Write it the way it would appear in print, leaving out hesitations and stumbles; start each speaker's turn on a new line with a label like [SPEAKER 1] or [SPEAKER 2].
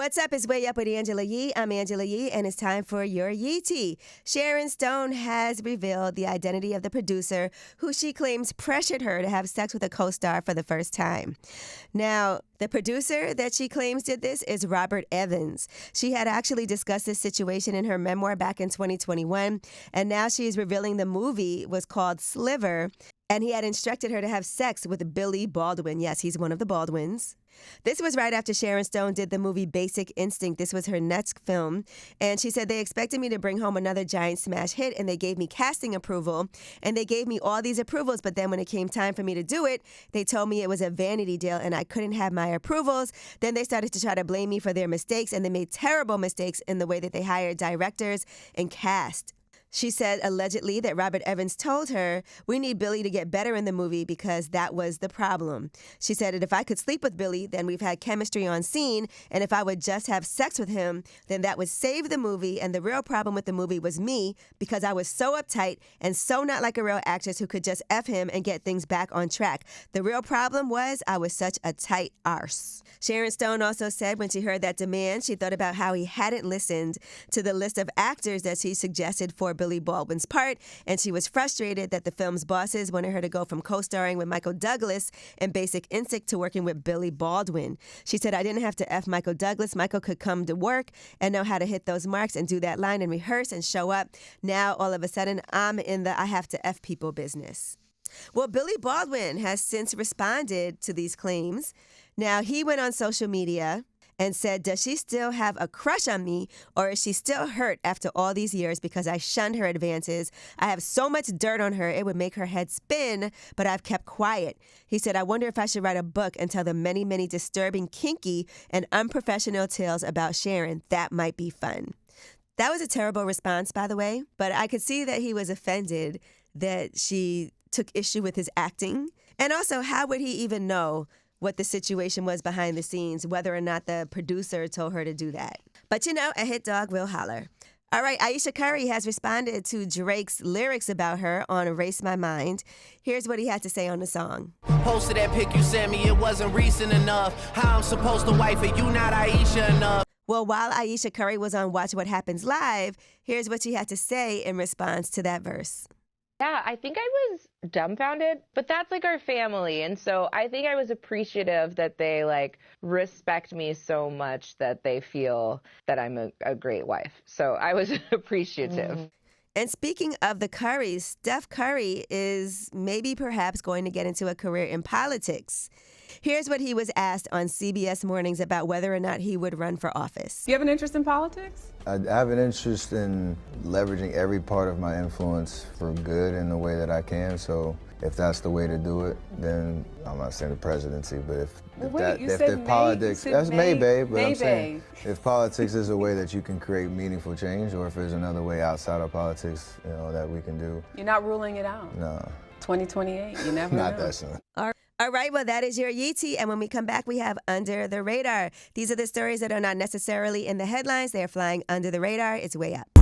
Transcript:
[SPEAKER 1] What's up? It's Way Up with Angela Yee. I'm Angela Yee, and it's time for your Yee Tea. Sharon Stone has revealed the identity of the producer who she claims pressured her to have sex with a co-star for the first time. Now, the producer that she claims did this is Robert Evans. She had actually discussed this situation in her memoir back in 2021, and now she is revealing the movie was called Sliver, and he had instructed her to have sex with Billy Baldwin. Yes, he's one of the Baldwins. This was right after Sharon Stone did the movie Basic Instinct. This was her next film. And she said, they expected me to bring home another giant smash hit, and they gave me casting approval, and they gave me all these approvals. But then when it came time for me to do it, they told me it was a vanity deal and I couldn't have my approvals. Then they started to try to blame me for their mistakes, and they made terrible mistakes in the way that they hired directors and cast. She said allegedly that Robert Evans told her, we need Billy to get better in the movie because that was the problem. She said that if I could sleep with Billy, then we've had chemistry on scene, and if I would just have sex with him, then that would save the movie, and the real problem with the movie was me because I was so uptight and so not like a real actress who could just F him and get things back on track. The real problem was I was such a tight arse. Sharon Stone also said when she heard that demand, she thought about how he hadn't listened to the list of actors that she suggested for Billy Baldwin's part, and she was frustrated that the film's bosses wanted her to go from co-starring with Michael Douglas in Basic Instinct to working with Billy Baldwin. She said, I didn't have to F Michael Douglas. Michael could come to work and know how to hit those marks and do that line and rehearse and show up. Now, all of a sudden, I'm in the I have to F people business. Well, Billy Baldwin has since responded to these claims. Now, he went on social media and said, does she still have a crush on me, or is she still hurt after all these years because I shunned her advances? I have so much dirt on her, it would make her head spin, but I've kept quiet. He said, I wonder if I should write a book and tell the many, many disturbing, kinky, and unprofessional tales about Sharon. That might be fun. That was a terrible response, by the way, but I could see that he was offended that she took issue with his acting. And also, how would he even know what the situation was behind the scenes, whether or not the producer told her to do that? But you know, a hit dog will holler. All right, Ayesha Curry has responded to Drake's lyrics about her on Erase My Mind. Here's what he had to say on the song.
[SPEAKER 2] Posted that pic you sent me, it wasn't recent enough. How I'm supposed to wife it, you not Ayesha enough.
[SPEAKER 1] Well, while Ayesha Curry was on Watch What Happens Live, here's what she had to say in response to that verse.
[SPEAKER 3] Yeah, I think I was dumbfounded, but that's like our family. And so I think I was appreciative that they respect me so much that they feel that I'm a great wife. So I was appreciative. Mm-hmm.
[SPEAKER 1] And speaking of the Currys, Steph Curry is maybe perhaps going to get into a career in politics. Here's what he was asked on CBS Mornings about whether or not he would run for office.
[SPEAKER 4] Do you have an interest in politics?
[SPEAKER 5] I have an interest in leveraging every part of my influence for good in the way that I can. So if that's the way to do it, then I'm not saying the presidency, but if politics, that's May, babe, but I'm saying if politics is a way that you can create meaningful change, or if there's another way outside of politics, that we can do.
[SPEAKER 4] You're not ruling it out.
[SPEAKER 5] No.
[SPEAKER 4] 2028, you never know.
[SPEAKER 5] Not that soon.
[SPEAKER 1] All right, well, that is your Yee Tea. And when we come back, we have Under the Radar. These are the stories that are not necessarily in the headlines. They are flying under the radar. It's Way Up.